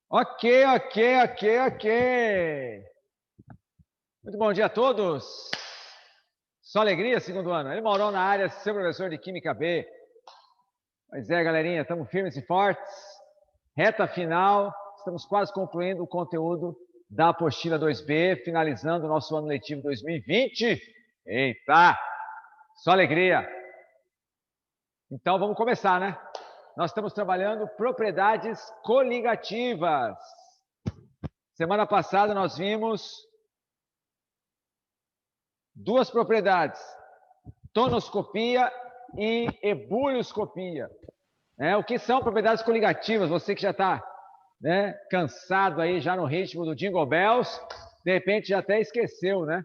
Ok, ok, ok, ok. Muito bom dia a todos. Só alegria, segundo ano. Ele morou na área, seu professor de Química B. Pois é, galerinha, estamos firmes e fortes. Reta final, estamos quase concluindo o conteúdo da apostila 2B, finalizando o nosso ano letivo 2020. Eita, só alegria. Então, vamos começar, né? Nós estamos trabalhando propriedades coligativas. Semana passada nós vimos duas propriedades, tonoscopia e ebulioscopia. O que são propriedades coligativas? Você que já está cansado aí, já no ritmo do Jingle Bells, de repente já até esqueceu, né?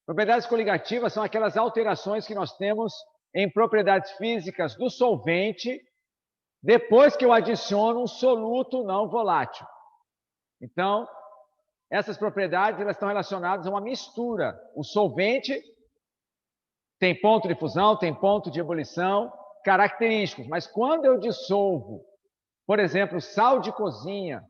Propriedades coligativas são aquelas alterações que nós temos em propriedades físicas do solvente depois que eu adiciono um soluto não volátil. Então, essas propriedades elas estão relacionadas a uma mistura. O solvente tem ponto de fusão, tem ponto de ebulição, característicos. Mas quando eu dissolvo, por exemplo, sal de cozinha,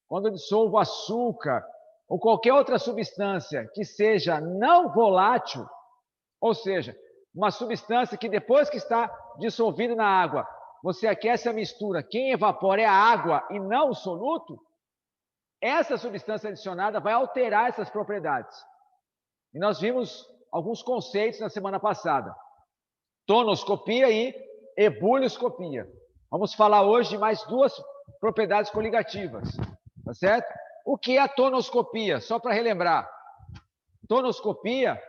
quando eu dissolvo açúcar ou qualquer outra substância que seja não volátil, ou seja, uma substância que depois que está dissolvida na água, você aquece a mistura, quem evapora é a água e não o soluto, essa substância adicionada vai alterar essas propriedades. E nós vimos alguns conceitos na semana passada. Tonoscopia e ebulioscopia. Vamos falar hoje de mais duas propriedades coligativas, tá certo? O que é a tonoscopia? Só para relembrar. Tonoscopia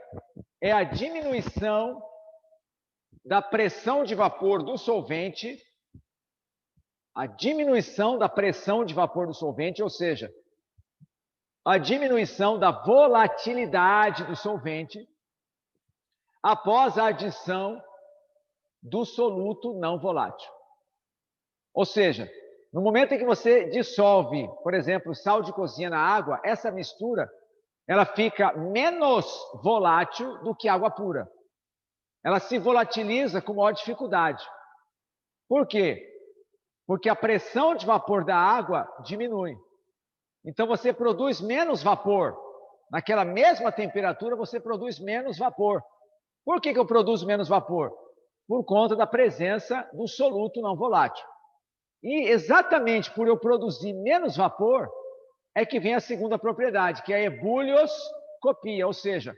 é a diminuição da pressão de vapor do solvente, a diminuição da pressão de vapor do solvente, ou seja, a diminuição da volatilidade do solvente após a adição do soluto não volátil. Ou seja, no momento em que você dissolve, por exemplo, sal de cozinha na água, essa mistura ela fica menos volátil do que água pura. Ela se volatiliza com maior dificuldade. Por quê? Porque a pressão de vapor da água diminui. Então você produz menos vapor. Naquela mesma temperatura você produz menos vapor. Por que eu produzo menos vapor? Por conta da presença do soluto não volátil. E exatamente por eu produzir menos vapor, é que vem a segunda propriedade, que é a ebulioscopia, ou seja,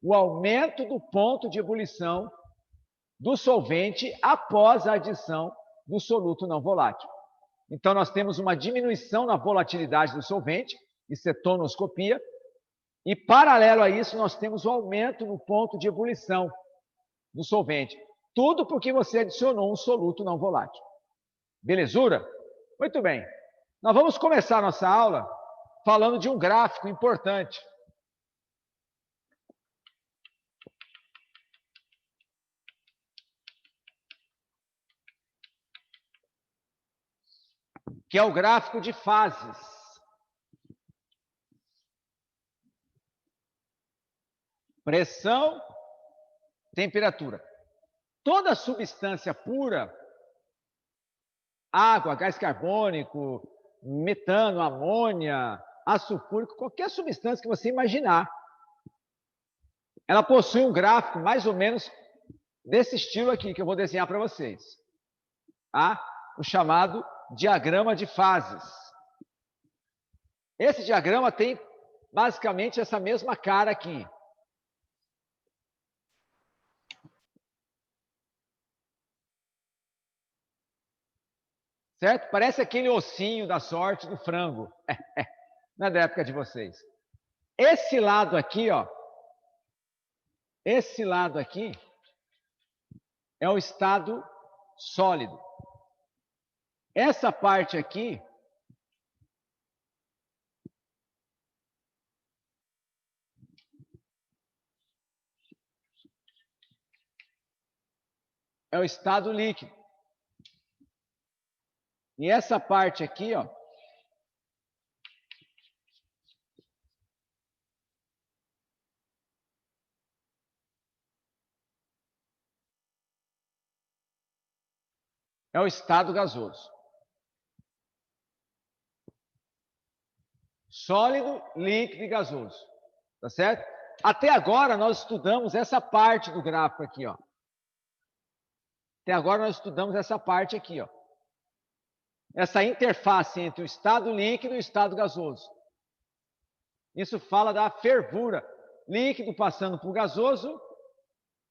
o aumento do ponto de ebulição do solvente após a adição do soluto não volátil. Então, nós temos uma diminuição na volatilidade do solvente, isso é tonoscopia, e paralelo a isso, nós temos o aumento no ponto de ebulição do solvente. Tudo porque você adicionou um soluto não volátil. Belezura? Muito bem. Nós vamos começar a nossa aula falando de um gráfico importante. Que é o gráfico de fases. Pressão, temperatura. Toda substância pura, água, gás carbônico, metano, amônia, ácido sulfúrico, qualquer substância que você imaginar, ela possui um gráfico mais ou menos desse estilo aqui, que eu vou desenhar para vocês. O chamado diagrama de fases. Esse diagrama tem basicamente essa mesma cara aqui. Certo? Parece aquele ossinho da sorte do frango. Não é da época de vocês. Esse lado aqui, ó. Esse lado aqui é o estado sólido. Essa parte aqui é o estado líquido. E essa parte aqui, ó, é o estado gasoso. Sólido, líquido e gasoso. Tá certo? Até agora nós estudamos essa parte do gráfico aqui, ó. Até agora nós estudamos essa parte aqui, ó. Essa interface entre o estado líquido e o estado gasoso. Isso fala da fervura. Líquido passando por gasoso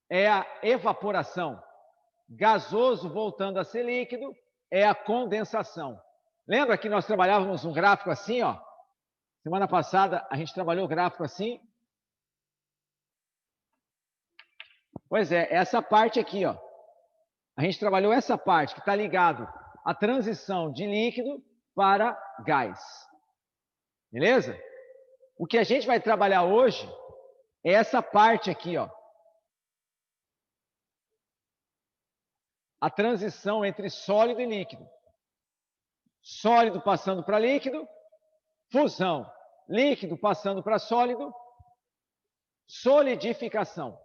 é a evaporação. Gasoso voltando a ser líquido é a condensação. Lembra que nós trabalhávamos um gráfico assim, ó? Semana passada a gente trabalhou o gráfico assim. Pois é, essa parte aqui, ó. A gente trabalhou essa parte que está ligado à transição de líquido para gás. Beleza? O que a gente vai trabalhar hoje é essa parte aqui, ó. A transição entre sólido e líquido. Sólido passando para líquido, fusão. Líquido passando para sólido, solidificação.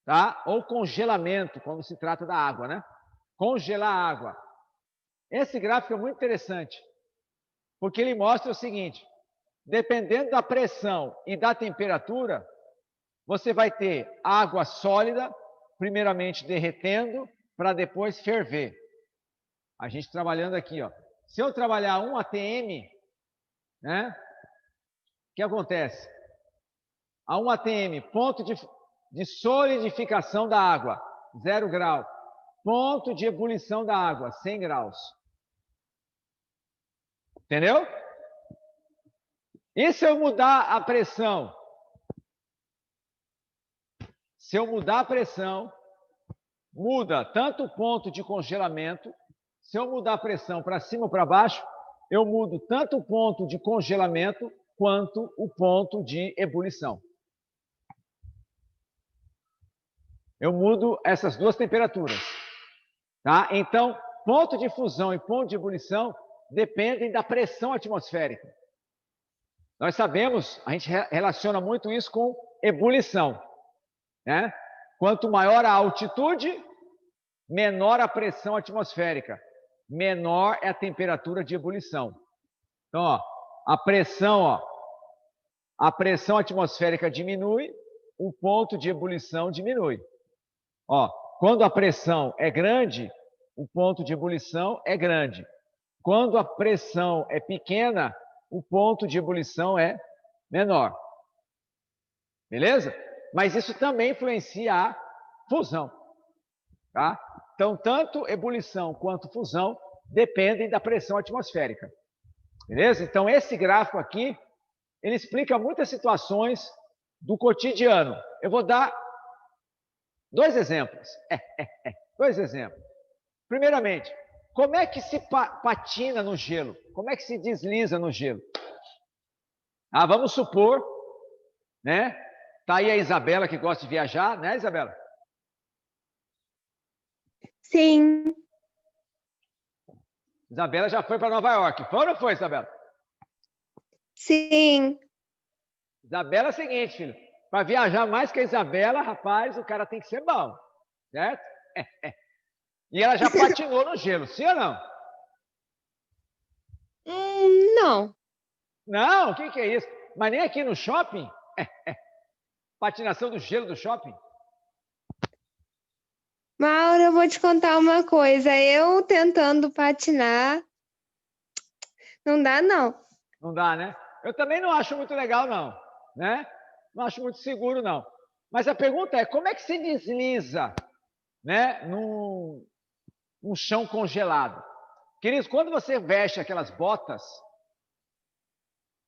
Tá? Ou congelamento, quando se trata da água, né? Congelar a água. Esse gráfico é muito interessante, porque ele mostra o seguinte: dependendo da pressão e da temperatura, você vai ter água sólida, primeiramente derretendo, para depois ferver. A gente trabalhando aqui, ó. Se eu trabalhar 1 atm, né? O que acontece? A 1 atm, ponto de solidificação da água, 0 grau. Ponto de ebulição da água, 100 graus. Entendeu? E se eu mudar a pressão? Se eu mudar a pressão, muda tanto o ponto de congelamento. Se eu mudar a pressão para cima ou para baixo, eu mudo tanto o ponto de congelamento quanto o ponto de ebulição. Eu mudo essas duas temperaturas. Tá? Então, ponto de fusão e ponto de ebulição dependem da pressão atmosférica. Nós sabemos, a gente relaciona muito isso com ebulição. Né? Quanto maior a altitude, menor a pressão atmosférica. Menor é a temperatura de ebulição. Então, ó, a pressão atmosférica diminui, o ponto de ebulição diminui. Ó, quando a pressão é grande, o ponto de ebulição é grande. Quando a pressão é pequena, o ponto de ebulição é menor. Beleza? Mas isso também influencia a fusão. Tá? Então, tanto ebulição quanto fusão dependem da pressão atmosférica. Beleza? Então, esse gráfico aqui, ele explica muitas situações do cotidiano. Eu vou dar dois exemplos. Dois exemplos. Primeiramente, como é que se patina no gelo? Como é que se desliza no gelo? Ah, vamos supor, né? Tá aí a Isabela que gosta de viajar, né, Isabela? Sim. Isabela já foi para Nova York. Foi ou não foi, Isabela? Sim. Isabela é o seguinte, filho. Para viajar mais que a Isabela, rapaz, o cara tem que ser bom. Certo? E ela já patinou no gelo, sim ou não? Não. Não, o que é isso? Mas nem aqui no shopping? Patinação do gelo do shopping? Mauro, eu vou te contar uma coisa. Eu tentando patinar, não dá, não. Não dá, né? Eu também não acho muito legal, não. Né? Não acho muito seguro, não. Mas a pergunta é, como é que se desliza, né, num chão congelado? Queridos, quando você veste aquelas botas,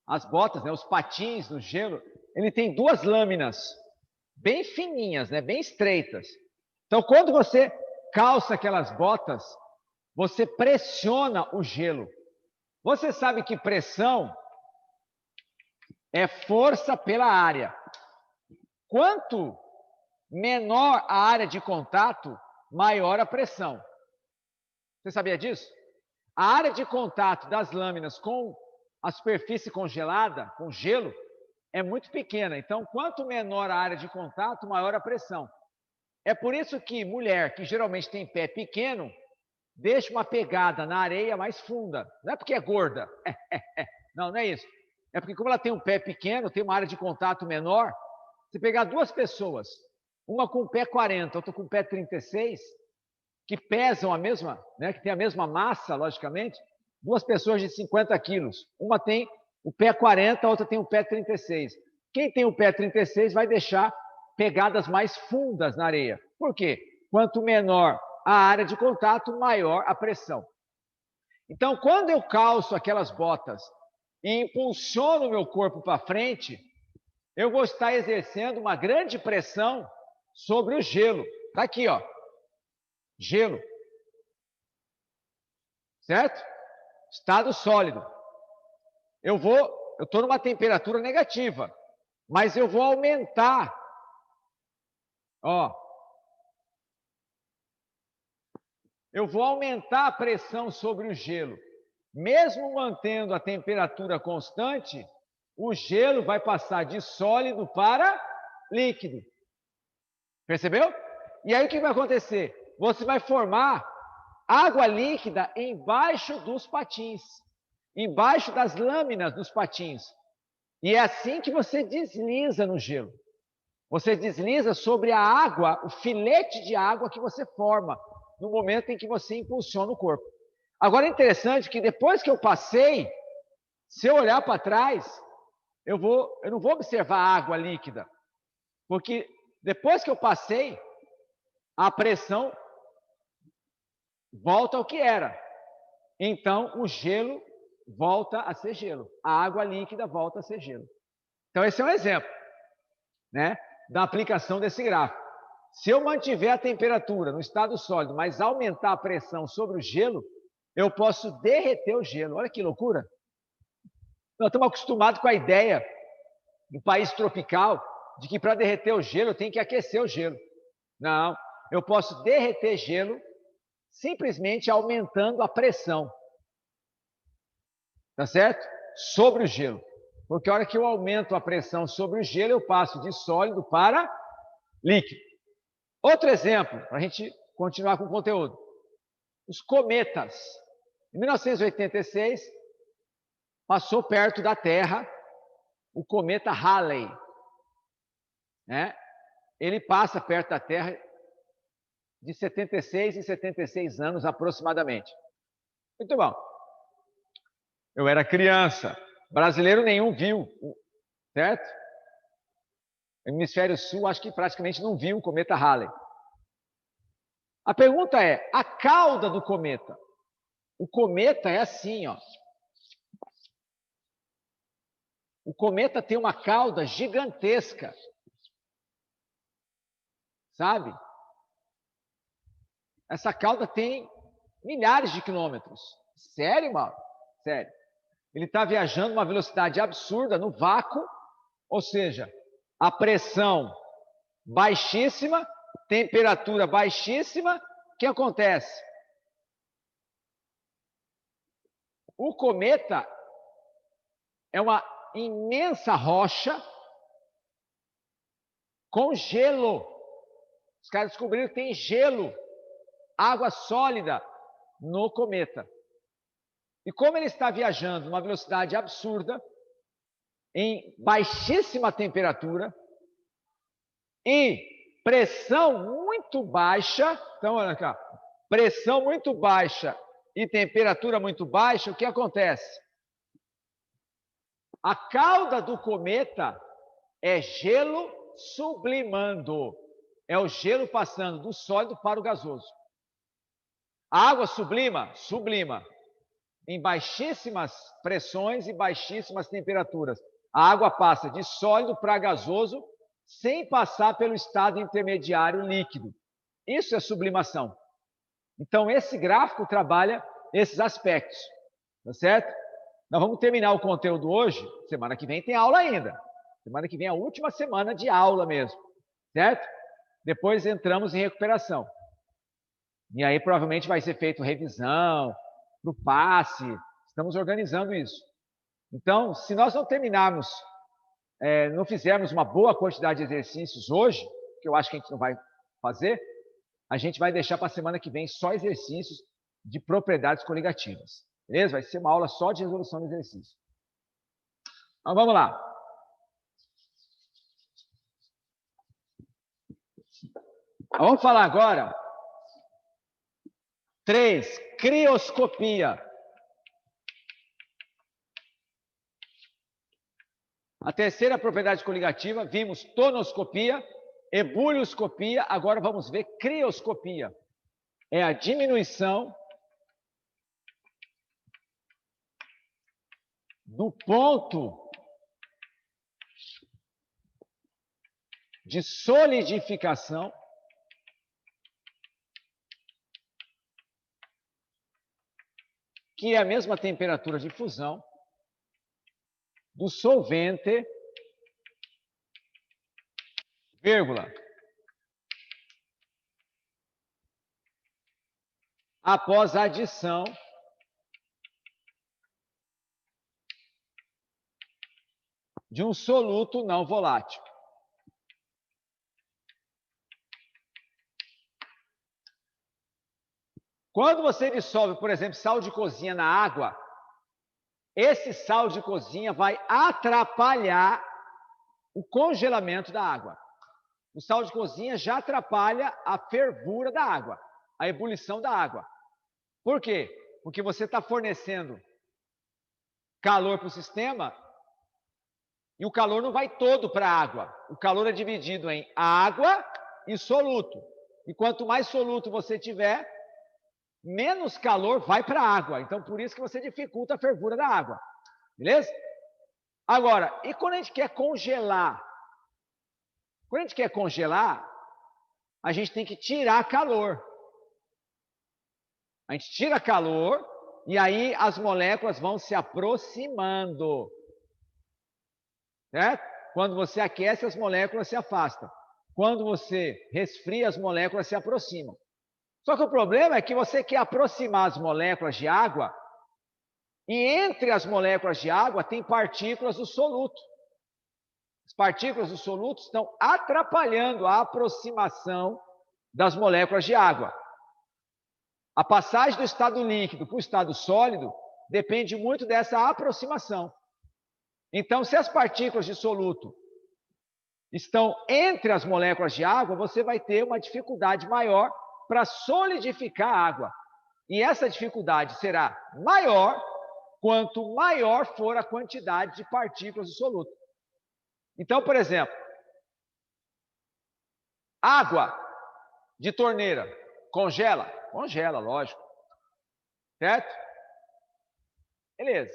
as botas, né, os patins no gelo, ele tem duas lâminas bem fininhas, né, bem estreitas. Então, quando você calça aquelas botas, você pressiona o gelo. Você sabe que pressão é força pela área. Quanto menor a área de contato, maior a pressão. Você sabia disso? A área de contato das lâminas com a superfície congelada, com gelo, é muito pequena. Então, quanto menor a área de contato, maior a pressão. É por isso que mulher, que geralmente tem pé pequeno, deixa uma pegada na areia mais funda. Não é porque é gorda. Não, não é isso. É porque como ela tem um pé pequeno, tem uma área de contato menor, se pegar duas pessoas, uma com o pé 40, outra com o pé 36, que pesam a mesma, né, que tem a mesma massa, logicamente, duas pessoas de 50 quilos, uma tem o pé 40, a outra tem o pé 36. Quem tem o pé 36 vai deixar pegadas mais fundas na areia. Por quê? Quanto menor a área de contato, maior a pressão. Então, quando eu calço aquelas botas e impulsiono o meu corpo para frente, eu vou estar exercendo uma grande pressão sobre o gelo. Está aqui, ó. Gelo. Certo? Estado sólido. Eu estou numa temperatura negativa, mas eu vou aumentar. Ó. Eu vou aumentar a pressão sobre o gelo. Mesmo mantendo a temperatura constante, o gelo vai passar de sólido para líquido. Percebeu? E aí o que vai acontecer? Você vai formar água líquida embaixo dos patins, embaixo das lâminas dos patins. E é assim que você desliza no gelo. Você desliza sobre a água, o filete de água que você forma no momento em que você impulsiona o corpo. Agora é interessante que depois que eu passei, se eu olhar para trás, eu não vou observar a água líquida, porque depois que eu passei, a pressão volta ao que era. Então, o gelo volta a ser gelo. A água líquida volta a ser gelo. Então, esse é um exemplo, né, da aplicação desse gráfico. Se eu mantiver a temperatura no estado sólido, mas aumentar a pressão sobre o gelo, eu posso derreter o gelo. Olha que loucura! Nós estamos acostumados com a ideia, no país tropical, de que para derreter o gelo eu tenho que aquecer o gelo. Não, eu posso derreter gelo simplesmente aumentando a pressão. Tá certo? Sobre o gelo. Porque a hora que eu aumento a pressão sobre o gelo, eu passo de sólido para líquido. Outro exemplo, para a gente continuar com o conteúdo. Os cometas. Em 1986, passou perto da Terra o cometa Halley. Né? Ele passa perto da Terra de 76 em 76 anos aproximadamente. Muito bom. Eu era criança. Brasileiro nenhum viu, certo? O hemisfério sul, acho que praticamente não viu o cometa Halley. A pergunta é, a cauda do cometa. O cometa é assim, ó. O cometa tem uma cauda gigantesca. Sabe? Essa cauda tem milhares de quilômetros. Sério, Mauro? Sério. Ele está viajando uma velocidade absurda no vácuo, ou seja, a pressão baixíssima, temperatura baixíssima. O que acontece? O cometa é uma imensa rocha com gelo. Os caras descobriram que tem gelo, água sólida no cometa. E como ele está viajando numa velocidade absurda, em baixíssima temperatura e pressão muito baixa, então olha cá, pressão muito baixa e temperatura muito baixa, o que acontece? A cauda do cometa é gelo sublimando. É o gelo passando do sólido para o gasoso. A água sublima? Sublima. Em baixíssimas pressões e baixíssimas temperaturas. A água passa de sólido para gasoso sem passar pelo estado intermediário líquido. Isso é sublimação. Então, esse gráfico trabalha esses aspectos. Tá certo? Nós vamos terminar o conteúdo hoje. Semana que vem tem aula ainda. Semana que vem é a última semana de aula mesmo. Certo? Depois entramos em recuperação. E aí provavelmente vai ser feito revisão, para o passe. Estamos organizando isso. Então, se nós não terminarmos, não fizermos uma boa quantidade de exercícios hoje, que eu acho que a gente não vai fazer, a gente vai deixar para a semana que vem só exercícios de propriedades coligativas. Beleza? Vai ser uma aula só de resolução de exercício. Então, vamos lá. Vamos falar agora. 3. Crioscopia. A terceira propriedade coligativa, vimos tonoscopia, ebulioscopia, agora vamos ver crioscopia. É a diminuição do ponto de solidificação que é a mesma temperatura de fusão do solvente, vírgula, após a adição de um soluto não volátil. Quando você dissolve, por exemplo, sal de cozinha na água, esse sal de cozinha vai atrapalhar o congelamento da água. O sal de cozinha já atrapalha a fervura da água, a ebulição da água. Por quê? Porque você está fornecendo calor para o sistema e o calor não vai todo para a água. O calor é dividido em água e soluto. E quanto mais soluto você tiver, menos calor vai para a água. Então, por isso que você dificulta a fervura da água. Beleza? Agora, e quando a gente quer congelar? Quando a gente quer congelar, a gente tem que tirar calor. A gente tira calor e aí as moléculas vão se aproximando. Certo? Quando você aquece, as moléculas se afastam. Quando você resfria, as moléculas se aproximam. Só que o problema é que você quer aproximar as moléculas de água e entre as moléculas de água tem partículas do soluto. As partículas do soluto estão atrapalhando a aproximação das moléculas de água. A passagem do estado líquido para o estado sólido depende muito dessa aproximação. Então, se as partículas de soluto estão entre as moléculas de água, você vai ter uma dificuldade maior para solidificar a água. E essa dificuldade será maior quanto maior for a quantidade de partículas de soluto. Então, por exemplo, água de torneira congela? Congela, lógico. Certo? Beleza.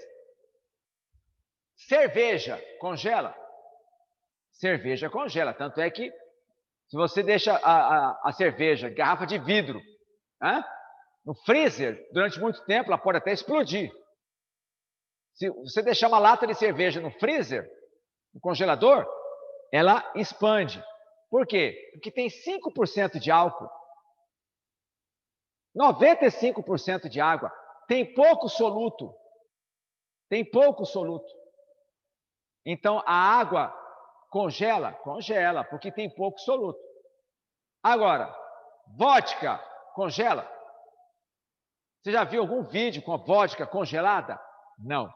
Cerveja congela? Cerveja congela. Tanto é que se você deixa a cerveja, garrafa de vidro, no freezer, durante muito tempo, ela pode até explodir. Se você deixar uma lata de cerveja no freezer, no congelador, ela expande. Por quê? Porque tem 5% de álcool, 95% de água, tem pouco soluto. Tem pouco soluto. Então, a água congela? Congela, porque tem pouco soluto. Agora, vodka congela? Você já viu algum vídeo com a vodka congelada? Não.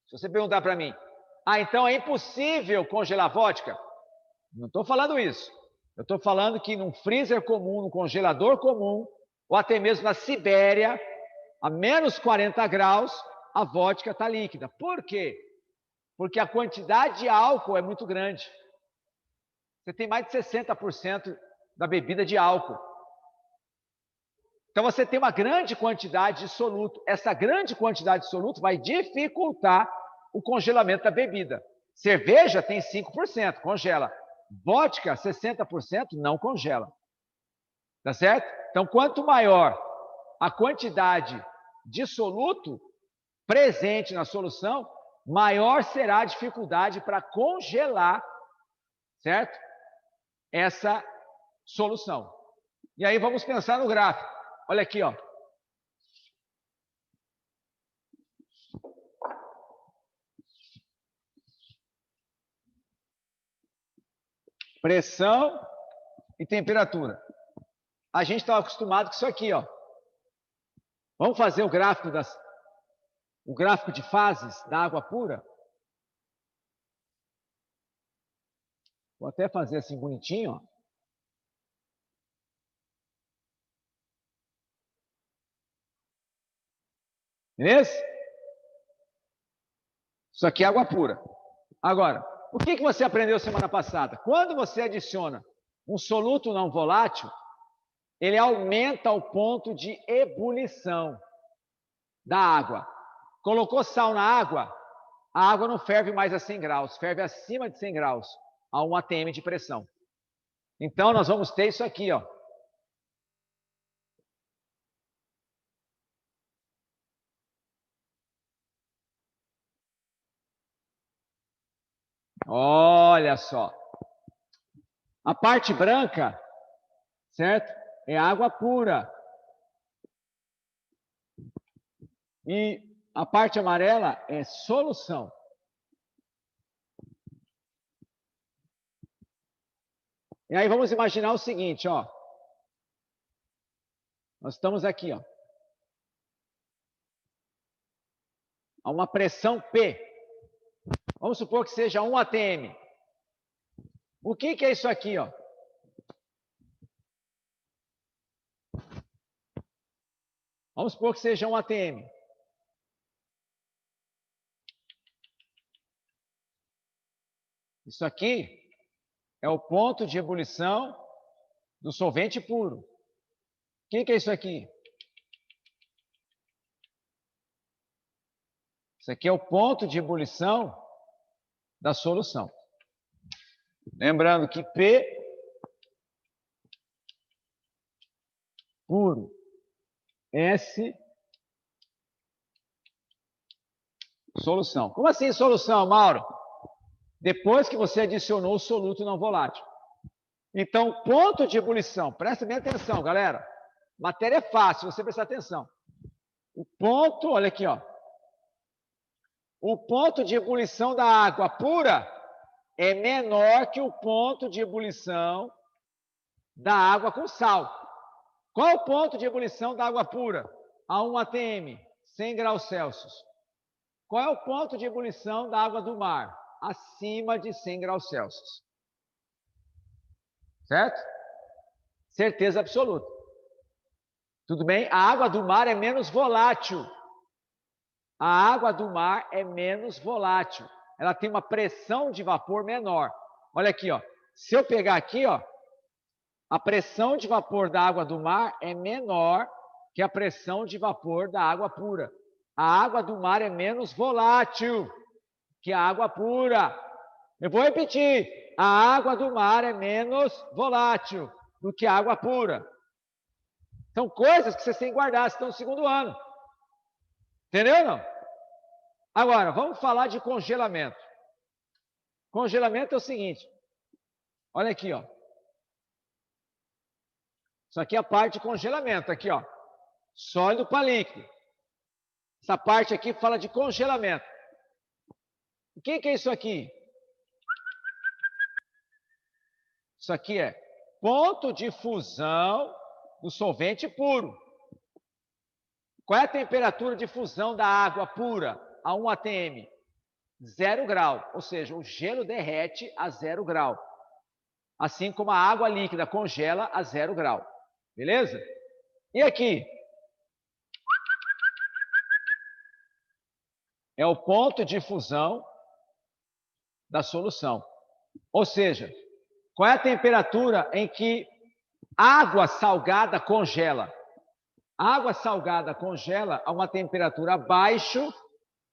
Se você perguntar para mim, então é impossível congelar vodka? Não estou falando isso. Eu estou falando que num freezer comum, num congelador comum, ou até mesmo na Sibéria, a menos 40 graus, a vodka está líquida. Por quê? Porque a quantidade de álcool é muito grande. Você tem mais de 60% da bebida de álcool. Então, você tem uma grande quantidade de soluto. Essa grande quantidade de soluto vai dificultar o congelamento da bebida. Cerveja tem 5%, congela. Vodka, 60%, não congela. Tá certo? Então, quanto maior a quantidade de soluto presente na solução, maior será a dificuldade para congelar, certo? Essa solução. E aí vamos pensar no gráfico. Olha aqui, ó. Pressão e temperatura. A gente estava acostumado com isso aqui, ó. Vamos fazer o gráfico o gráfico de fases da água pura. Vou até fazer assim bonitinho, ó. Beleza? Isso aqui é água pura. Agora, o que você aprendeu semana passada? Quando você adiciona um soluto não volátil, ele aumenta o ponto de ebulição da água. Colocou sal na água, a água não ferve mais a 100 graus, ferve acima de 100 graus, a 1 atm de pressão. Então, nós vamos ter isso aqui, ó. Olha só. A parte branca, certo? É água pura. E a parte amarela é solução. E aí vamos imaginar o seguinte, ó. Nós estamos aqui, ó. A uma pressão P. Vamos supor que seja 1 atm. O que é isso aqui, ó? Vamos supor que seja 1 atm. Isso aqui é o ponto de ebulição do solvente puro. O que é isso aqui? Isso aqui é o ponto de ebulição da solução. Lembrando que P puro, S solução. Como assim solução, Mauro? Depois que você adicionou o soluto não volátil. Então, ponto de ebulição, presta bem atenção, galera. Matéria é fácil, você prestar atenção. O ponto, olha aqui, ó. O ponto de ebulição da água pura é menor que o ponto de ebulição da água com sal. Qual é o ponto de ebulição da água pura? A 1 atm, 100 graus Celsius. Qual é o ponto de ebulição da água do mar? Acima de 100 graus Celsius. Certo? Certeza absoluta. Tudo bem? A água do mar é menos volátil. A água do mar é menos volátil. Ela tem uma pressão de vapor menor. Olha aqui, ó. Se eu pegar aqui, ó, a pressão de vapor da água do mar é menor que a pressão de vapor da água pura. A água do mar é menos volátil que a água pura. Eu vou repetir. A água do mar é menos volátil do que a água pura. São coisas que vocês têm que guardar, estão no segundo ano. Entendeu, não? Agora, vamos falar de congelamento. Congelamento é o seguinte. Olha aqui, ó. Isso aqui é a parte de congelamento, aqui, ó. Sólido para líquido. Essa parte aqui fala de congelamento. O que é isso aqui? Isso aqui é ponto de fusão do solvente puro. Qual é a temperatura de fusão da água pura a 1 atm? 0 grau, ou seja, o gelo derrete a 0 grau. Assim como a água líquida congela a 0 grau. Beleza? E aqui? É o ponto de fusão da solução. Ou seja, qual é a temperatura em que água salgada congela? Água salgada congela a uma temperatura abaixo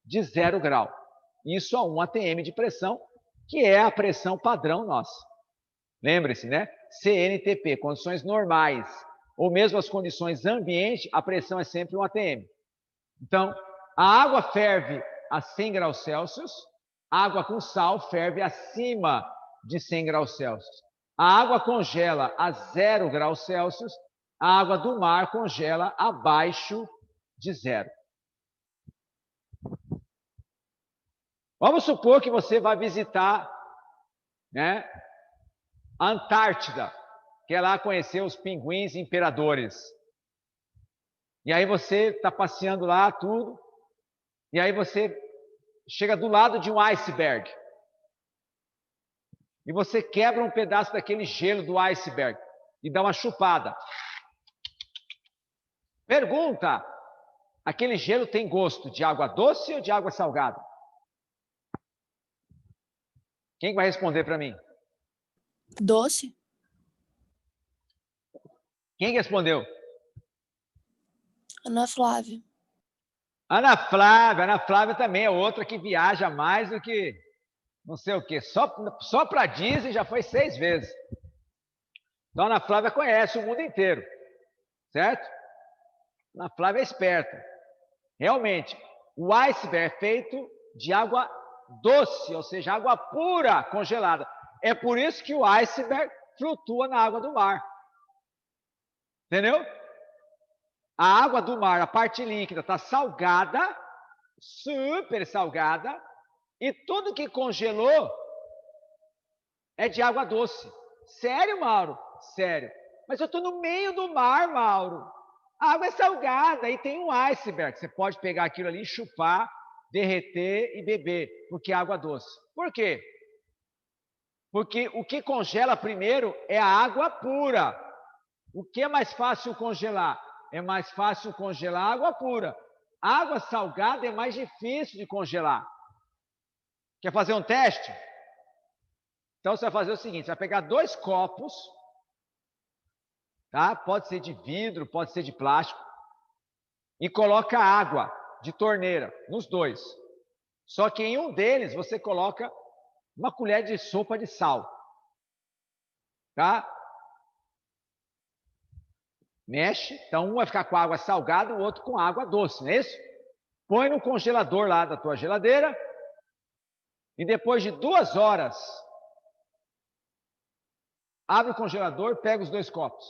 de 0 grau. Isso a 1 atm de pressão, que é a pressão padrão nossa. Lembre-se, né? CNTP, condições normais, ou mesmo as condições ambiente, a pressão é sempre 1 atm. Então, a água ferve a 100 graus Celsius, a água com sal ferve acima de 100 graus Celsius. A água congela a 0 graus Celsius, a água do mar congela abaixo de 0. Vamos supor que você vai visitar, né, a Antártida, quer lá conhecer os pinguins imperadores. E aí você está passeando lá, tudo, E aí você chega do lado de um iceberg. E você quebra um pedaço daquele gelo do iceberg e dá uma chupada. Pergunta: aquele gelo tem gosto de água doce ou de água salgada? Quem vai responder para mim? Doce. Quem respondeu? Ana Flávia. Ana Flávia também é outra que viaja mais do que não sei o quê. Só para Disney já foi 6 vezes. Então, Ana Flávia conhece o mundo inteiro, certo? Ana Flávia é esperta. Realmente, o iceberg é feito de água doce, ou seja, água pura congelada. É por isso que o iceberg flutua na água do mar. Entendeu? A água do mar, a parte líquida, está salgada, super salgada, e tudo que congelou é de água doce. Sério, Mauro? Sério. Mas eu estou no meio do mar, Mauro. A água é salgada e tem um iceberg. Você pode pegar aquilo ali, chupar, derreter e beber, porque é água doce. Por quê? Porque o que congela primeiro é a água pura. O que é mais fácil congelar? É mais fácil congelar água pura. Água salgada é mais difícil de congelar. Quer fazer um teste? Então você vai fazer o seguinte: você vai pegar 2 copos, tá? Pode ser de vidro, pode ser de plástico, e coloca água de torneira nos 2. Só que em um deles você coloca uma colher de sopa de sal, tá? Mexe, então um vai ficar com água salgada, o outro com água doce, não é isso? Põe no congelador lá da tua geladeira e depois de 2 horas, abre o congelador, pega os 2 copos.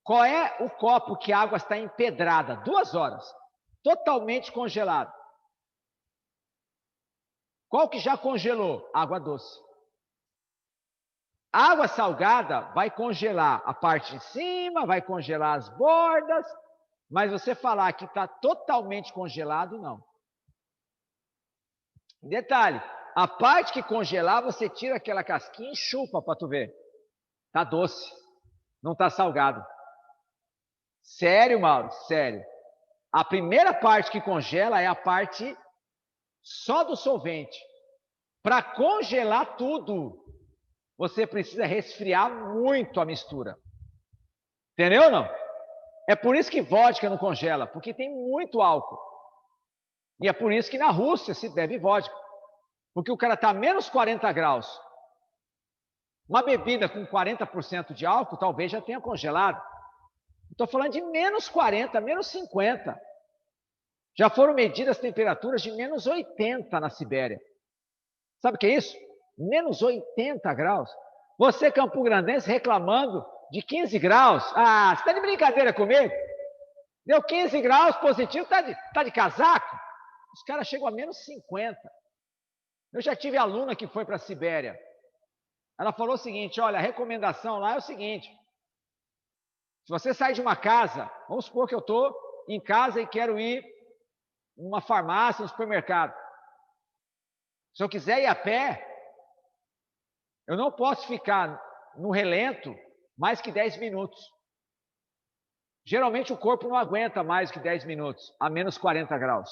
Qual é o copo que a água está empedrada? 2 horas, totalmente congelado. Qual que já congelou? Água doce. A água salgada vai congelar a parte de cima, vai congelar as bordas, mas você falar que está totalmente congelado, não. Detalhe, a parte que congelar, você tira aquela casquinha e chupa para tu ver. Tá doce, não tá salgado. Sério, Mauro? Sério. A primeira parte que congela é a parte só do solvente. Para congelar tudo, você precisa resfriar muito a mistura. Entendeu ou não? É por isso que vodka não congela, porque tem muito álcool. E é por isso que na Rússia se bebe vodka. Porque o cara está a menos 40 graus. Uma bebida com 40% de álcool talvez já tenha congelado. Estou falando de menos 40, menos 50. Já foram medidas temperaturas de menos 80 na Sibéria. Sabe o que é isso? Menos 80 graus. Você, campograndense, reclamando de 15 graus. Ah, você está de brincadeira comigo? Deu 15 graus positivo, tá de casaco? Os caras chegam a menos 50. Eu já tive aluna que foi para a Sibéria. Ela falou o seguinte: olha, a recomendação lá é o seguinte: se você sai de uma casa, vamos supor que eu estou em casa e quero ir numa farmácia, no supermercado. Se eu quiser ir a pé, eu não posso ficar no relento mais que 10 minutos. Geralmente o corpo não aguenta mais que 10 minutos, a menos 40 graus.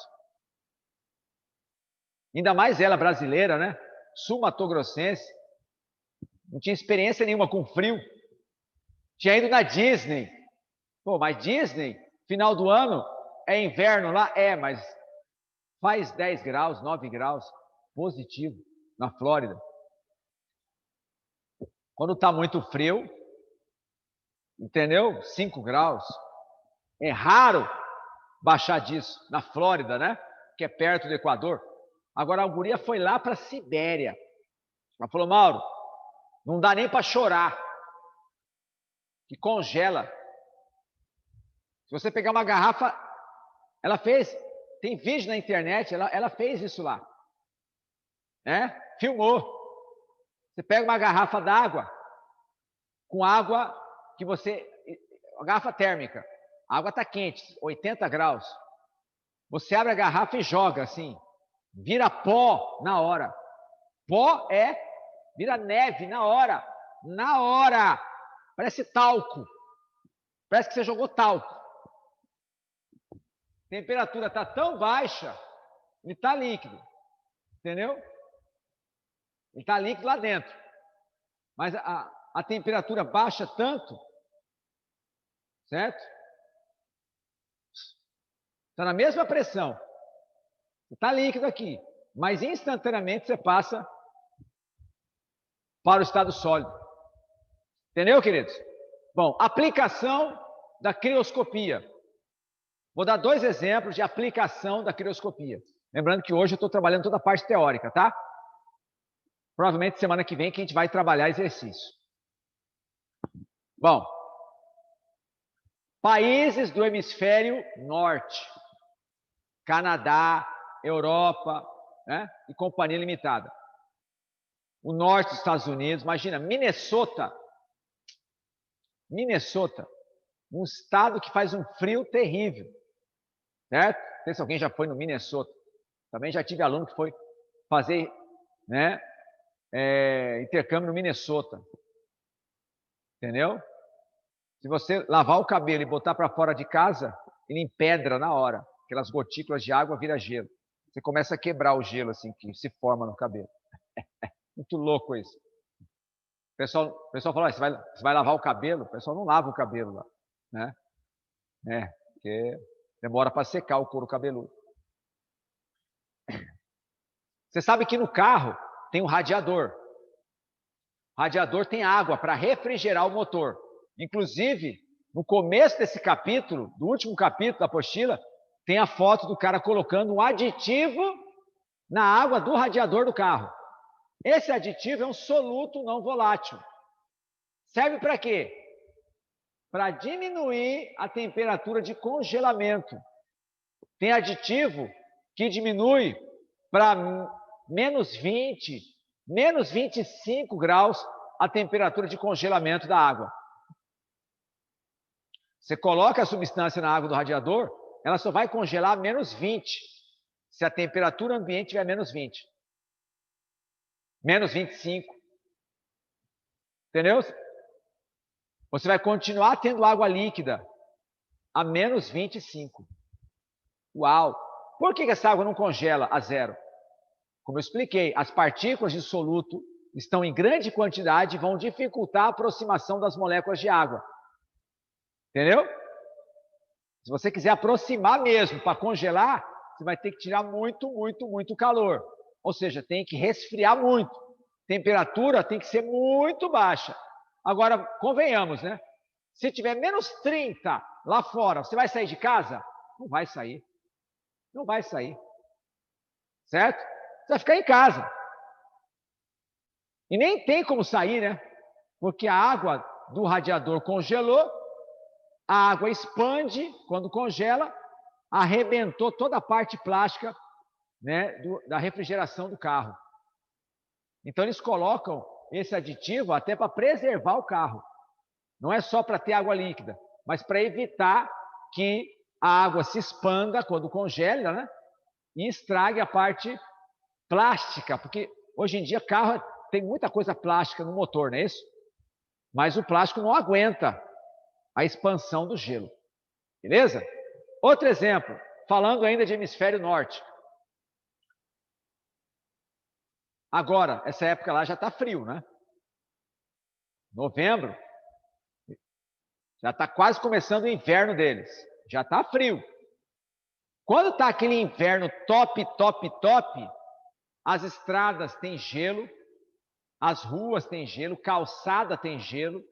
Ainda mais ela brasileira, né? Sul-mato-grossense. Não tinha experiência nenhuma com frio. Tinha ido na Disney. Pô, mas Disney, final do ano, é inverno lá? É, mas faz 10 graus, 9 graus, positivo, na Flórida. Quando está muito frio, entendeu? 5 graus. É raro baixar disso, na Flórida, né? Que é perto do Equador. Agora a guria foi lá para a Sibéria. Ela falou: Mauro, não dá nem para chorar, que congela. Se você pegar uma garrafa, ela fez, tem vídeo na internet, ela fez isso lá, né? Filmou. Você pega uma garrafa d'água, com água que você, uma garrafa térmica, a água está quente, 80 graus. Você abre a garrafa e joga assim. Vira pó na hora. Pó vira neve na hora. Na hora. Parece talco. Parece que você jogou talco. A temperatura está tão baixa, ele está líquido. Entendeu? Ele está líquido lá dentro. Mas a temperatura baixa tanto, certo? Está na mesma pressão. Está líquido aqui. Mas instantaneamente você passa para o estado sólido. Entendeu, queridos? Bom, aplicação da crioscopia. Vou dar 2 exemplos de aplicação da crioscopia. Lembrando que hoje eu estou trabalhando toda a parte teórica, tá? Provavelmente semana que vem que a gente vai trabalhar exercício. Bom, países do hemisfério norte. Canadá, Europa, né? E companhia limitada. O norte dos Estados Unidos, imagina, Minnesota, um estado que faz um frio terrível, certo? Não sei se alguém já foi no Minnesota. Também já tive aluno que foi fazer, né, intercâmbio no Minnesota, entendeu? Se você lavar o cabelo e botar para fora de casa, ele empedra na hora, aquelas gotículas de água vira gelo. Você começa a quebrar o gelo assim que se forma no cabelo. Muito louco isso. O pessoal fala, você vai lavar o cabelo? O pessoal não lava o cabelo lá, né? Porque demora para secar o couro cabeludo. Você sabe que no carro tem um radiador. O radiador tem água para refrigerar o motor. Inclusive, no começo desse capítulo, do último capítulo da apostila, tem a foto do cara colocando um aditivo na água do radiador do carro. Esse aditivo é um soluto não volátil. Serve para quê? Para diminuir a temperatura de congelamento. Tem aditivo que diminui para menos 20, menos 25 graus a temperatura de congelamento da água. Você coloca a substância na água do radiador, ela só vai congelar a menos 20, se a temperatura ambiente tiver menos 20. Menos 25. Entendeu? Você vai continuar tendo água líquida a menos 25. Uau! Por que essa água não congela a zero? Como eu expliquei, as partículas de soluto estão em grande quantidade e vão dificultar a aproximação das moléculas de água. Entendeu? Se você quiser aproximar mesmo para congelar, você vai ter que tirar muito, muito, muito calor. Ou seja, tem que resfriar muito. Temperatura tem que ser muito baixa. Agora, convenhamos, né? Se tiver menos 30 lá fora, você vai sair de casa? Não vai sair. Não vai sair. Certo? Você vai ficar em casa. E nem tem como sair, né? Porque a água do radiador congelou, a água expande quando congela, arrebentou toda a parte plástica, né, da refrigeração do carro. Então, eles colocam esse aditivo até para preservar o carro. Não é só para ter água líquida, mas para evitar que a água se expanda quando congela, né? E estrague a parte plástica, porque hoje em dia carro tem muita coisa plástica no motor, não é isso? Mas o plástico não aguenta a expansão do gelo. Beleza? Outro exemplo, falando ainda de hemisfério norte. Agora, essa época lá já está frio, né? Novembro, já está quase começando o inverno deles. Já está frio. Quando está aquele inverno top, top, top, as estradas têm gelo, as ruas têm gelo, calçada tem gelo.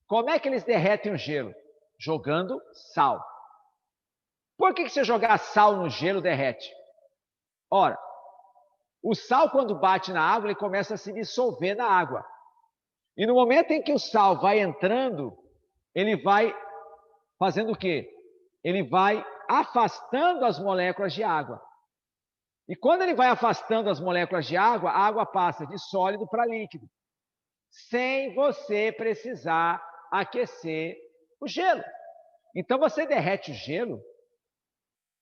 Como é que eles derretem o gelo? Jogando sal. Por que você jogar sal no gelo derrete? Ora, o sal quando bate na água, ele começa a se dissolver na água. E no momento em que o sal vai entrando, ele vai fazendo o quê? Ele vai afastando as moléculas de água. E quando ele vai afastando as moléculas de água, a água passa de sólido para líquido, sem você precisar aquecer o gelo. Então, você derrete o gelo.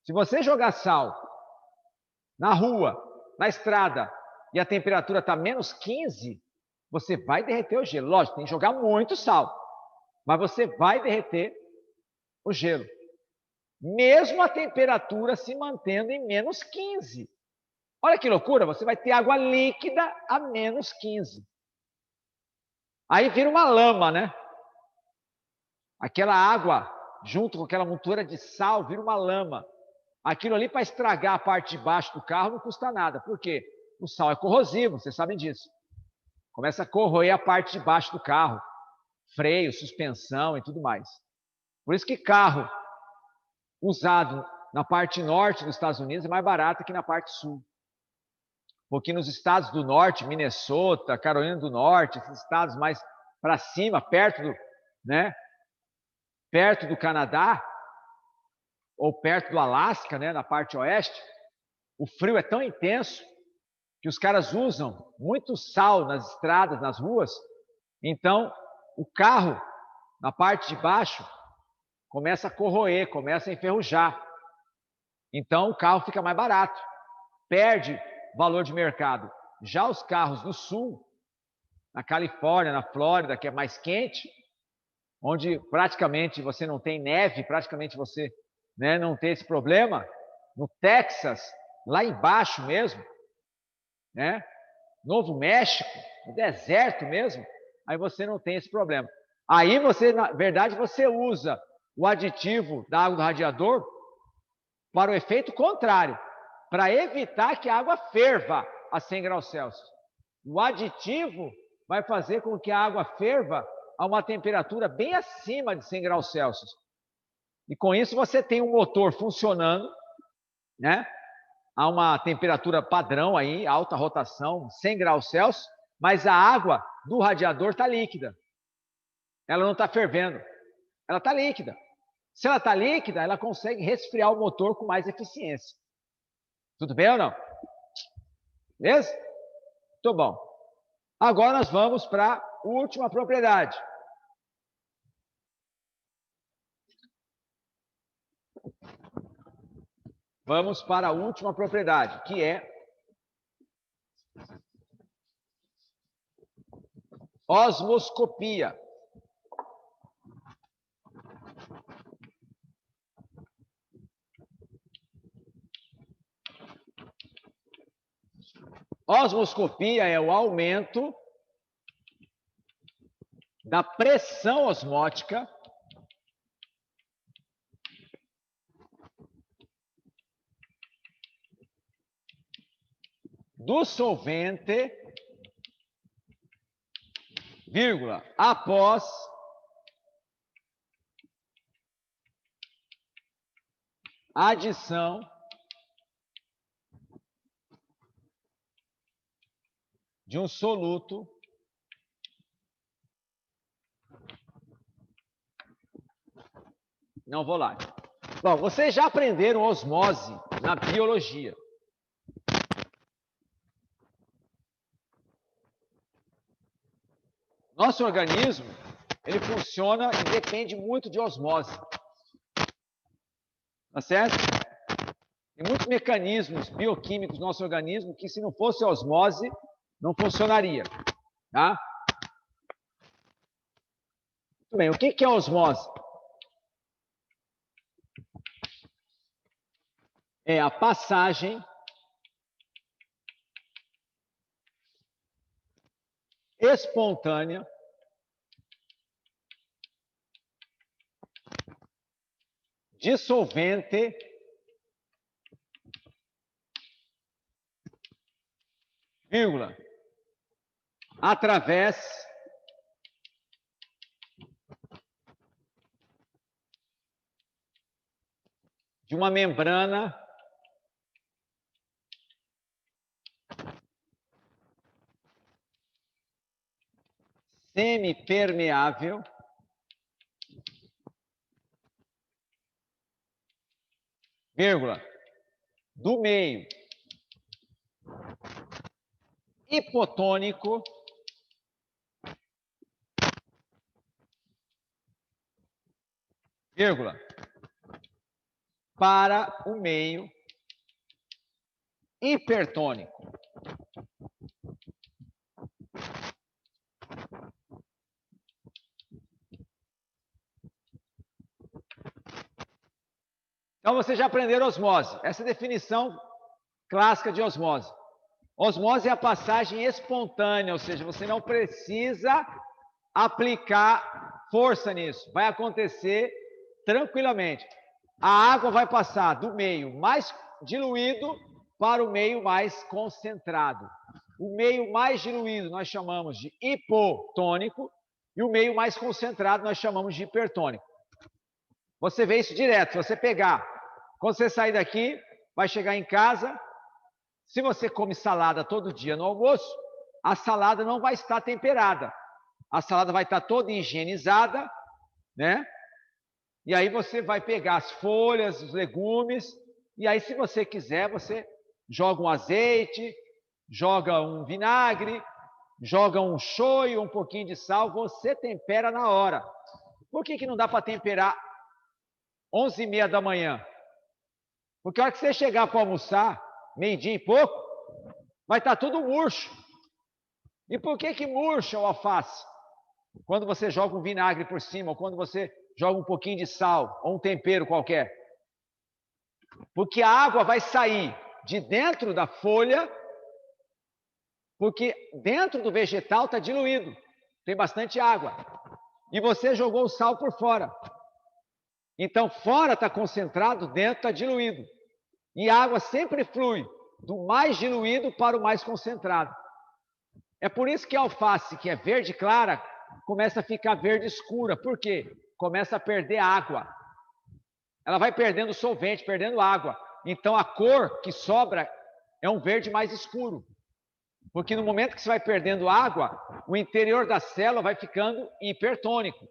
Se você jogar sal na rua, na estrada, e a temperatura está menos 15, você vai derreter o gelo. Lógico, tem que jogar muito sal, mas você vai derreter o gelo. Mesmo a temperatura se mantendo em menos 15. Olha que loucura, você vai ter água líquida a menos 15. Aí vira uma lama, né? Aquela água, junto com aquela montoura de sal, vira uma lama. Aquilo ali, para estragar a parte de baixo do carro, não custa nada. Por quê? O sal é corrosivo, vocês sabem disso. Começa a corroer a parte de baixo do carro. Freio, suspensão e tudo mais. Por isso que carro usado na parte norte dos Estados Unidos é mais barato que na parte sul. Porque nos estados do norte, Minnesota, Carolina do Norte, esses estados mais para cima, perto do Canadá, ou perto do Alasca, né, na parte oeste, o frio é tão intenso que os caras usam muito sal nas estradas, nas ruas. Então, o carro, na parte de baixo, começa a corroer, começa a enferrujar. Então, o carro fica mais barato, perde valor de mercado. Já os carros do sul, na Califórnia, na Flórida, que é mais quente, onde praticamente você não tem neve, praticamente você não tem esse problema, no Texas, lá embaixo mesmo, Novo México, no deserto mesmo, aí você não tem esse problema. Aí você, na verdade, você usa o aditivo da água do radiador para o efeito contrário, para evitar que a água ferva a 100 graus Celsius. O aditivo vai fazer com que a água ferva a uma temperatura bem acima de 100 graus Celsius. E com isso você tem um motor funcionando, a uma temperatura padrão aí, alta rotação, 100 graus Celsius, mas a água do radiador está líquida. Ela não está fervendo, ela está líquida. Se ela está líquida, ela consegue resfriar o motor com mais eficiência. Tudo bem ou não? Beleza? Muito bom. Agora nós vamos para a última propriedade. Vamos para a última propriedade, que é osmoscopia. Osmoscopia é o aumento da pressão osmótica do solvente, vírgula, após adição de um soluto não volátil. Bom, vocês já aprenderam osmose na biologia. Nosso organismo, ele funciona e depende muito de osmose. Tá certo? Tem muitos mecanismos bioquímicos no nosso organismo que, se não fosse osmose, não funcionaria. Tá? Muito bem, o que é osmose? É a passagem espontânea de solvente vírgula, através de uma membrana semipermeável vírgula, do meio hipotônico vírgula, para o meio hipertônico. Então, vocês já aprenderam osmose. Essa é a definição clássica de osmose. Osmose é a passagem espontânea, ou seja, você não precisa aplicar força nisso. Vai acontecer tranquilamente. A água vai passar do meio mais diluído para o meio mais concentrado. O meio mais diluído nós chamamos de hipotônico e o meio mais concentrado nós chamamos de hipertônico. Você vê isso direto. Se você pegar, quando você sair daqui, vai chegar em casa. Se você come salada todo dia no almoço, a salada não vai estar temperada. A salada vai estar toda higienizada, né? E aí você vai pegar as folhas, os legumes, e aí se você quiser, você joga um azeite, joga um vinagre, joga um shoyu, um pouquinho de sal, você tempera na hora. Por que não dá para temperar 11h30 da manhã? Porque a hora que você chegar para almoçar, meio-dia e pouco, vai estar tudo murcho. E por que murcha o alface? Quando você joga um vinagre por cima, ou quando você joga um pouquinho de sal, ou um tempero qualquer. Porque a água vai sair de dentro da folha, porque dentro do vegetal está diluído, tem bastante água. E você jogou o sal por fora. Então, fora está concentrado, dentro está diluído. E a água sempre flui do mais diluído para o mais concentrado. É por isso que a alface, que é verde clara, começa a ficar verde escura. Por quê? Começa a perder água. Ela vai perdendo solvente, perdendo água. Então, a cor que sobra é um verde mais escuro. Porque no momento que você vai perdendo água, o interior da célula vai ficando hipertônico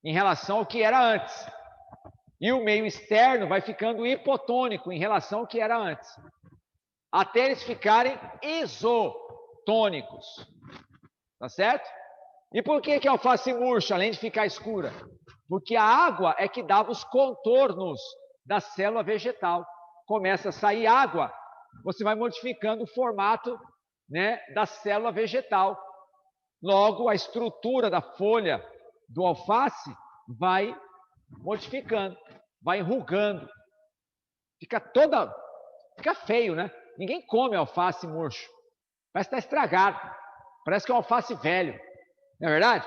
em relação ao que era antes. E o meio externo vai ficando hipotônico em relação ao que era antes. Até eles ficarem isotônicos. Tá certo? E por que a alface murcha, além de ficar escura? Porque a água é que dava os contornos da célula vegetal. Começa a sair água, você vai modificando o formato, né, da célula vegetal. Logo, a estrutura da folha do alface vai modificando, vai enrugando. Fica feio, né? Ninguém come alface murcho. Parece que está estragado. Parece que é um alface velho. Não é verdade?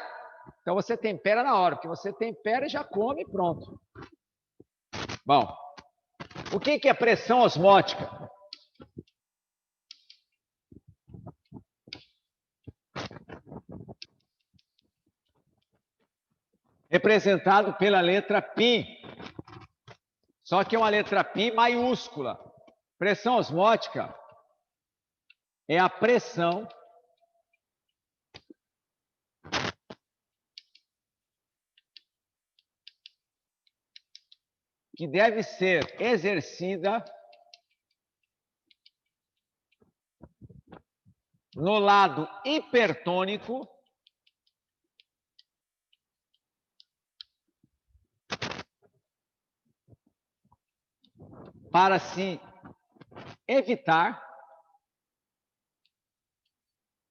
Então você tempera na hora, porque você tempera e já come e pronto. Bom, o que é pressão osmótica? Representado pela letra π. Só que é uma letra π maiúscula. Pressão osmótica é a pressão que deve ser exercida no lado hipertônico para se evitar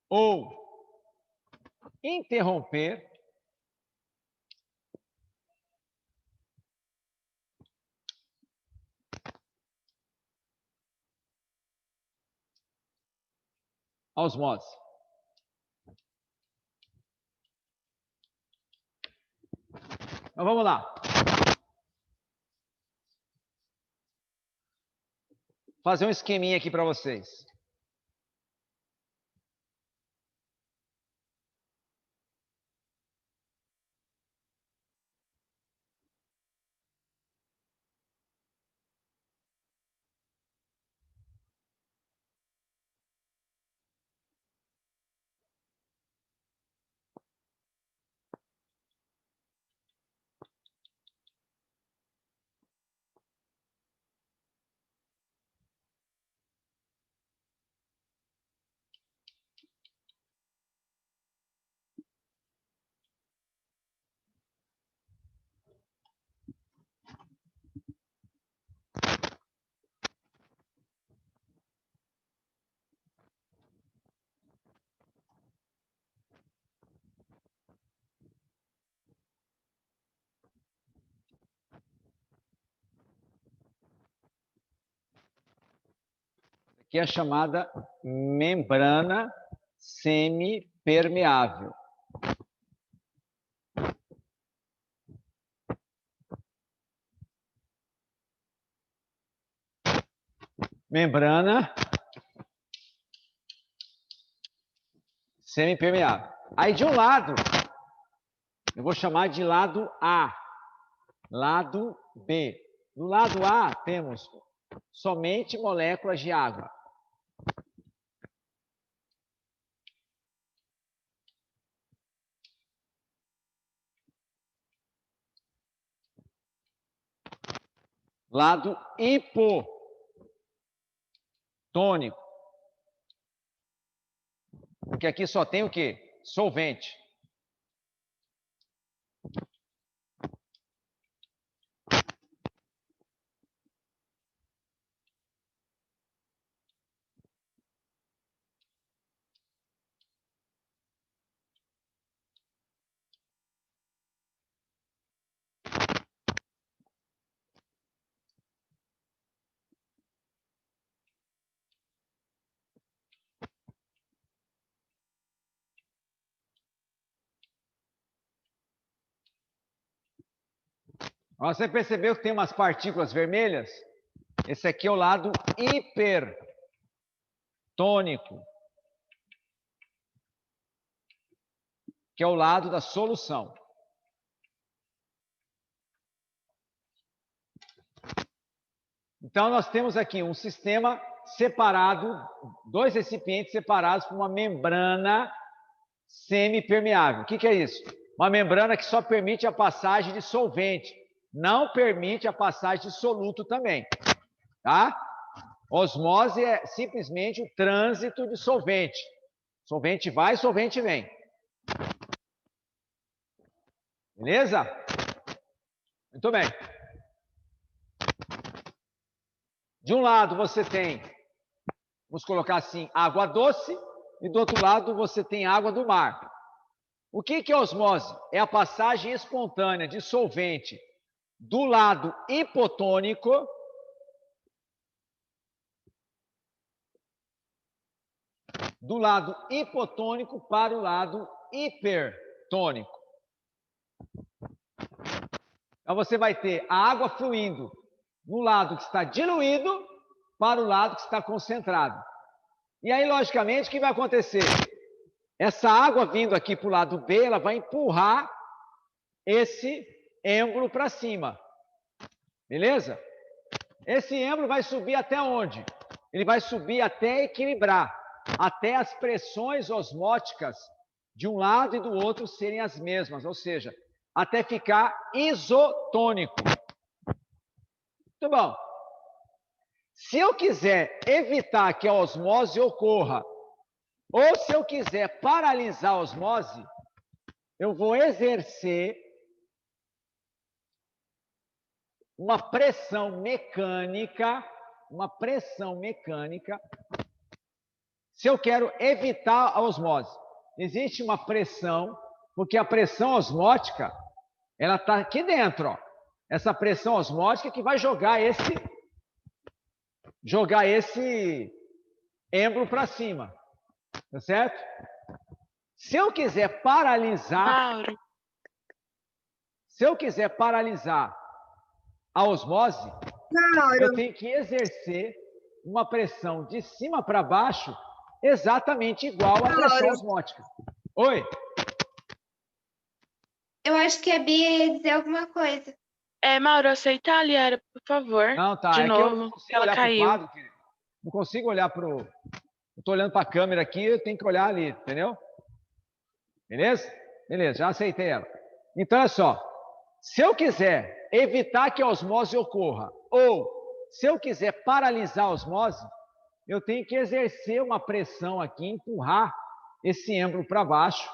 ou interromper a osmose. Então vamos lá. Fazer um esqueminha aqui para vocês. que é a chamada membrana semipermeável. Membrana semipermeável. Aí de um lado, eu vou chamar de lado A, lado B. No lado A, temos somente moléculas de água. Lado hipotônico. Porque aqui só tem o quê? Solvente. Você percebeu que tem umas partículas vermelhas? Esse aqui é o lado hipertônico, que é o lado da solução. Então, nós temos aqui um sistema separado, dois recipientes separados por uma membrana semipermeável. O que é isso? Uma membrana que só permite a passagem de solvente, não permite a passagem de soluto também, tá? Osmose é simplesmente o trânsito de solvente. Solvente vai, solvente vem. Beleza? Muito bem. De um lado você tem, vamos colocar assim, água doce, e do outro lado você tem água do mar. O que é osmose? É a passagem espontânea de solvente do lado hipotônico para o lado hipertônico. Então você vai ter a água fluindo no lado que está diluído para o lado que está concentrado. E aí, logicamente, o que vai acontecer? Essa água vindo aqui para o lado B, ela vai empurrar esse êmbolo para cima. Beleza? Esse êmbolo vai subir até onde? Ele vai subir até equilibrar, até as pressões osmóticas de um lado e do outro serem as mesmas, ou seja, até ficar isotônico. Muito bom. Se eu quiser evitar que a osmose ocorra, ou se eu quiser paralisar a osmose, eu vou exercer uma pressão mecânica, se eu quero evitar a osmose. Existe uma pressão, porque a pressão osmótica, ela está aqui dentro, ó. Essa pressão osmótica que vai jogar esse êmbolo para cima. Tá certo? Se eu quiser paralisar a osmose, eu tenho que exercer uma pressão de cima para baixo exatamente igual à pressão osmótica. Oi? Eu acho que a Bia ia dizer alguma coisa. Mauro, aceita a Liara, por favor. Não, tá. De é novo, que eu não consigo ela olhar caiu. pro quadro, não consigo olhar pro... Eu tô olhando para a câmera aqui, eu tenho que olhar ali, entendeu? Beleza? Beleza, já aceitei ela. Então, olha só. Se eu quiser evitar que a osmose ocorra, ou se eu quiser paralisar a osmose, eu tenho que exercer uma pressão aqui, empurrar esse êmbolo para baixo,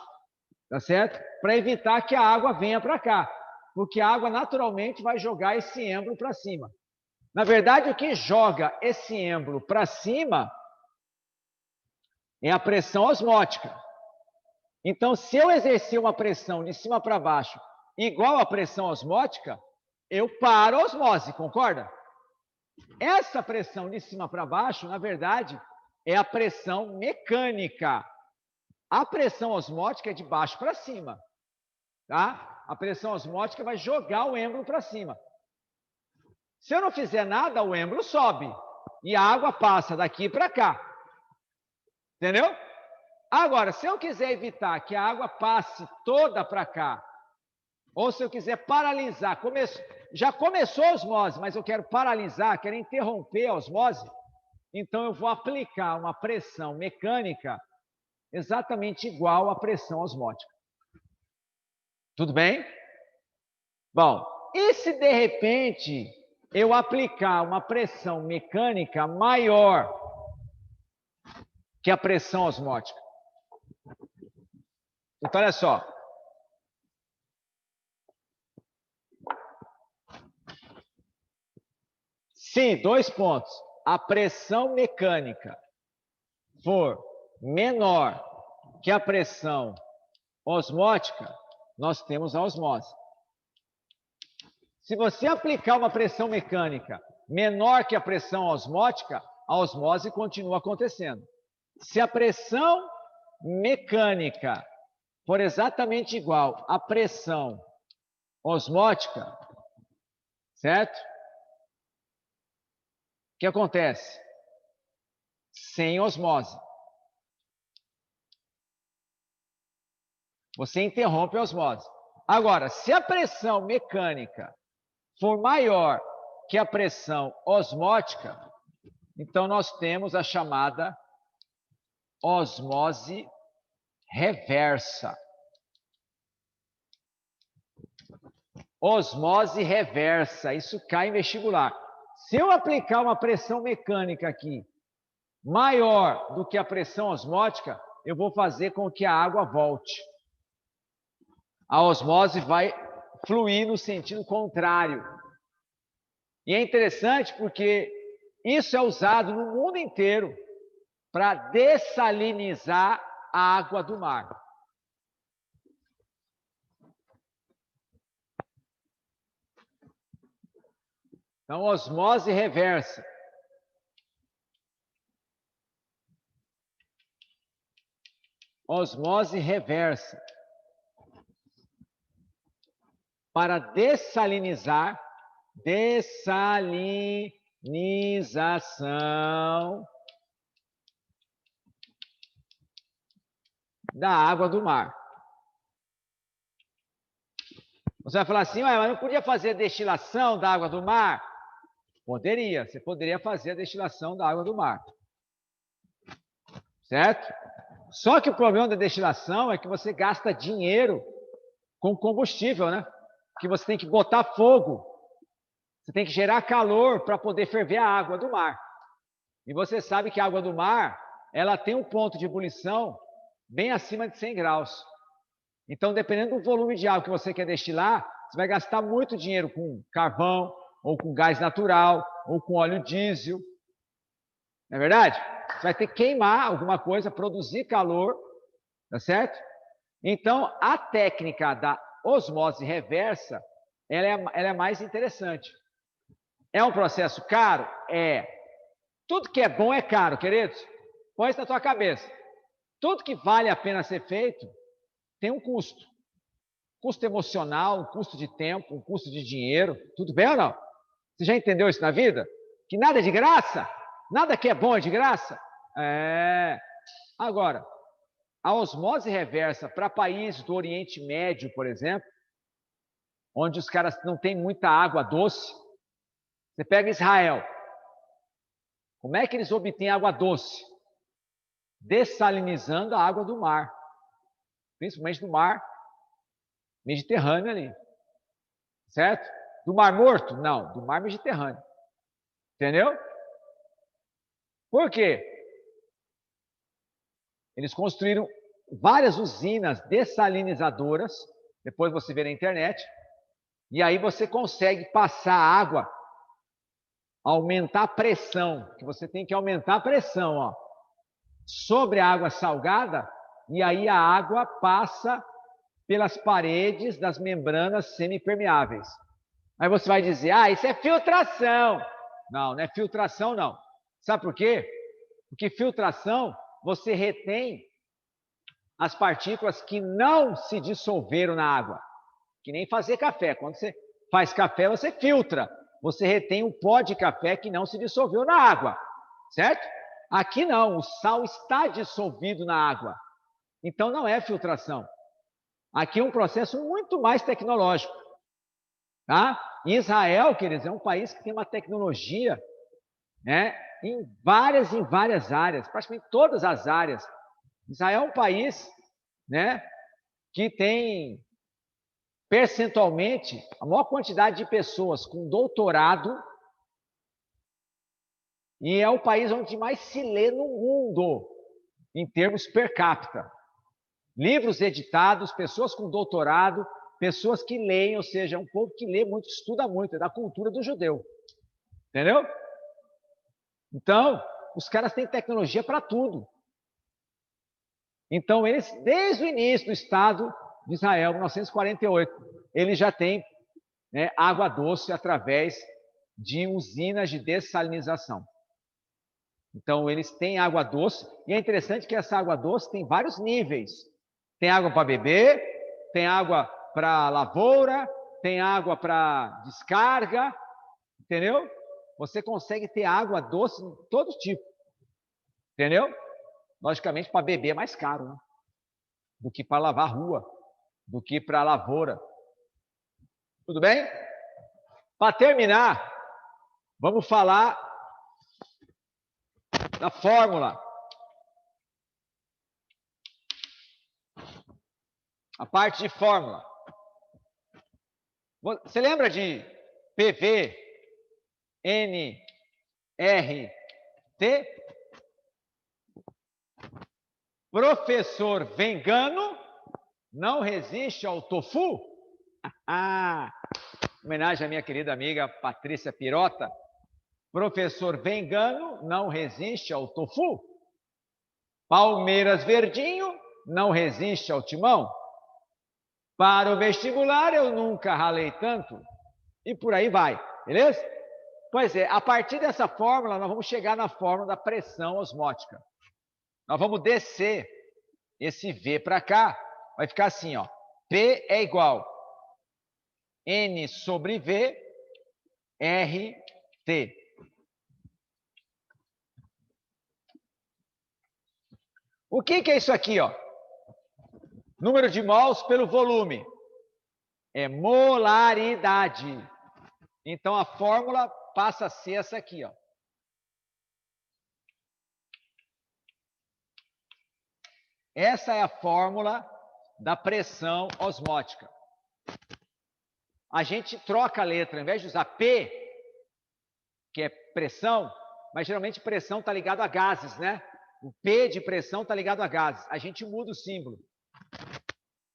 tá certo? Para evitar que a água venha para cá, porque a água naturalmente vai jogar esse êmbolo para cima. Na verdade, o que joga esse êmbolo para cima é a pressão osmótica. Então, se eu exercer uma pressão de cima para baixo igual à pressão osmótica, eu paro a osmose, concorda? Essa pressão de cima para baixo, na verdade, é a pressão mecânica. A pressão osmótica é de baixo para cima, tá? A pressão osmótica vai jogar o êmbolo para cima. Se eu não fizer nada, o êmbolo sobe e a água passa daqui para cá. Entendeu? Agora, se eu quiser evitar que a água passe toda para cá, ou se eu quiser paralisar, já começou a osmose, mas eu quero paralisar, quero interromper a osmose, então eu vou aplicar uma pressão mecânica exatamente igual à pressão osmótica. Tudo bem? Bom, e se de repente eu aplicar uma pressão mecânica maior que a pressão osmótica? Então, olha só. Se, 2 pontos, a pressão mecânica for menor que a pressão osmótica, nós temos a osmose. Se você aplicar uma pressão mecânica menor que a pressão osmótica, a osmose continua acontecendo. Se a pressão mecânica for exatamente igual à pressão osmótica, certo? O que acontece? Sem osmose. Você interrompe a osmose. Agora, se a pressão mecânica for maior que a pressão osmótica, então nós temos a chamada osmose reversa. Osmose reversa, isso cai em vestibular. Se eu aplicar uma pressão mecânica aqui maior do que a pressão osmótica, eu vou fazer com que a água volte. A osmose vai fluir no sentido contrário. E é interessante porque isso é usado no mundo inteiro para dessalinizar a água do mar. Então, osmose reversa. Osmose reversa. Para dessalinizar, dessalinização da água do mar. Você vai falar assim, mas não podia fazer destilação da água do mar? Poderia, você poderia fazer a destilação da água do mar. Certo? Só que o problema da destilação é que você gasta dinheiro com combustível, né? Que você tem que botar fogo. Você tem que gerar calor para poder ferver a água do mar. E você sabe que a água do mar, ela tem um ponto de ebulição bem acima de 100 graus. Então, dependendo do volume de água que você quer destilar, você vai gastar muito dinheiro com carvão, ou com gás natural, ou com óleo diesel. Não é verdade? Você vai ter que queimar alguma coisa, produzir calor, tá certo? Então, a técnica da osmose reversa, ela é mais interessante. É um processo caro? É. Tudo que é bom é caro, queridos. Põe isso na tua cabeça. Tudo que vale a pena ser feito tem um custo. Custo emocional, um custo de tempo, um custo de dinheiro. Tudo bem ou não? Você já entendeu isso na vida? Que nada é de graça? Nada que é bom é de graça? É. Agora, a osmose reversa para países do Oriente Médio, por exemplo, onde os caras não têm muita água doce. Você pega Israel. Como é que eles obtêm água doce? Dessalinizando a água do mar. Principalmente do mar Mediterrâneo ali. Certo? Do Mar Morto? Não, do mar Mediterrâneo. Entendeu? Por quê? Eles construíram várias usinas dessalinizadoras, depois você vê na internet, e aí você consegue passar água, aumentar a pressão, que você tem que aumentar a pressão, ó, sobre a água salgada, e aí a água passa pelas paredes das membranas semipermeáveis. Aí você vai dizer, isso é filtração. Não, não é filtração, não. Sabe por quê? Porque filtração, você retém as partículas que não se dissolveram na água. Que nem fazer café. Quando você faz café, você filtra. Você retém o pó de café que não se dissolveu na água. Certo? Aqui não, o sal está dissolvido na água. Então não é filtração. Aqui é um processo muito mais tecnológico. Tá? Israel, queridos, é um país que tem uma tecnologia, né, em várias áreas, praticamente todas as áreas. Israel é um país, né, que tem percentualmente a maior quantidade de pessoas com doutorado e é o país onde mais se lê no mundo, em termos per capita. Livros editados, pessoas com doutorado, pessoas que leem, ou seja, é um povo que lê muito, estuda muito, é da cultura do judeu. Entendeu? Então, os caras têm tecnologia para tudo. Então, eles, desde o início do Estado de Israel, 1948, eles já têm, né, água doce através de usinas de dessalinização. Então, eles têm água doce, e é interessante que essa água doce tem vários níveis. Tem água para beber, tem água para lavoura, tem água para descarga, entendeu? Você consegue ter água doce de todo tipo, entendeu? Logicamente, para beber é mais caro, né? Do que para lavar a rua, do que para a lavoura. Tudo bem? Para terminar, vamos falar da fórmula. A parte de fórmula. Você lembra de PV, N, R, T? Professor vegano não resiste ao tofu? Homenagem à minha querida amiga Patrícia Pirota. Professor vegano não resiste ao tofu? Palmeiras verdinho não resiste ao timão? Para o vestibular eu nunca ralei tanto. E por aí vai, beleza? Pois é, a partir dessa fórmula nós vamos chegar na fórmula da pressão osmótica. Nós vamos descer esse V para cá, vai ficar assim, ó. P é igual N sobre V, RT. O que é isso aqui, ó? Número de mols pelo volume. É molaridade. Então, a fórmula passa a ser essa aqui, ó. Essa é a fórmula da pressão osmótica. A gente troca a letra, ao invés de usar P, que é pressão, mas geralmente pressão está ligado a gases, né? O P de pressão está ligado a gases. A gente muda o símbolo.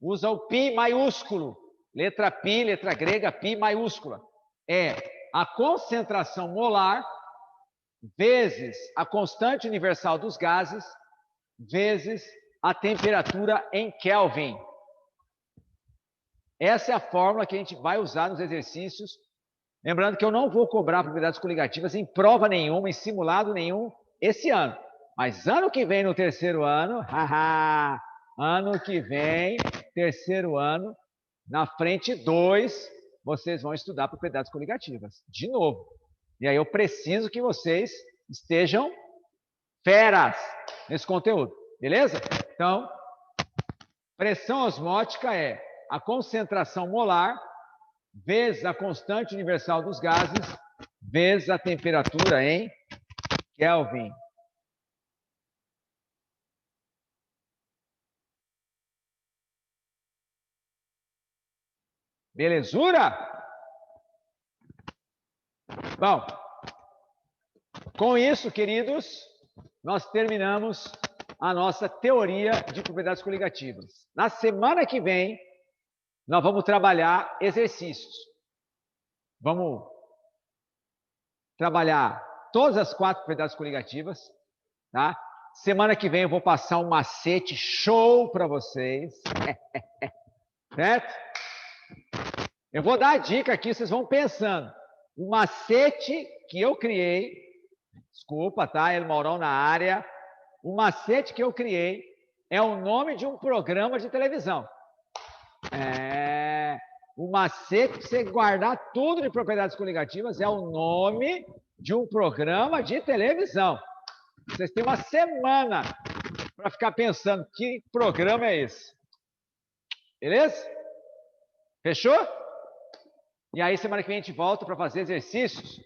Usa o π maiúsculo. Letra π, letra grega, π maiúscula. É a concentração molar vezes a constante universal dos gases vezes a temperatura em Kelvin. Essa é a fórmula que a gente vai usar nos exercícios. Lembrando que eu não vou cobrar propriedades coligativas em prova nenhuma, em simulado nenhum, esse ano. Mas ano que vem, no terceiro ano, ano que vem, terceiro ano, na frente 2, vocês vão estudar propriedades coligativas, de novo. E aí eu preciso que vocês estejam feras nesse conteúdo, beleza? Então, pressão osmótica é a concentração molar vezes a constante universal dos gases vezes a temperatura em Kelvin. Belezura? Bom, com isso, queridos, nós terminamos a nossa teoria de propriedades coligativas. Na semana que vem, nós vamos trabalhar exercícios. Vamos trabalhar todas as 4 propriedades coligativas, tá? Semana que vem eu vou passar um macete show para vocês. Certo? Eu vou dar a dica aqui, vocês vão pensando. O macete que eu criei Desculpa, tá? El Maurão na área. O macete que eu criei é o nome de um programa de televisão. O macete para você guardar tudo de propriedades coligativas é o nome de um programa de televisão. Vocês têm uma semana para ficar pensando que programa é esse. Beleza? Fechou? E aí, semana que vem a gente volta para fazer exercícios.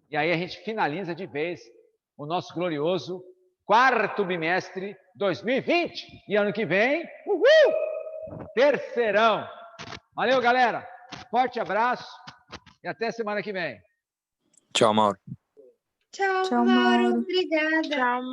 E aí a gente finaliza de vez o nosso glorioso 4º bimestre 2020. E ano que vem, terceirão. Valeu, galera. Forte abraço e até semana que vem. Tchau, Mauro. Tchau, Tchau, Mauro. Mauro. Obrigada. Tchau,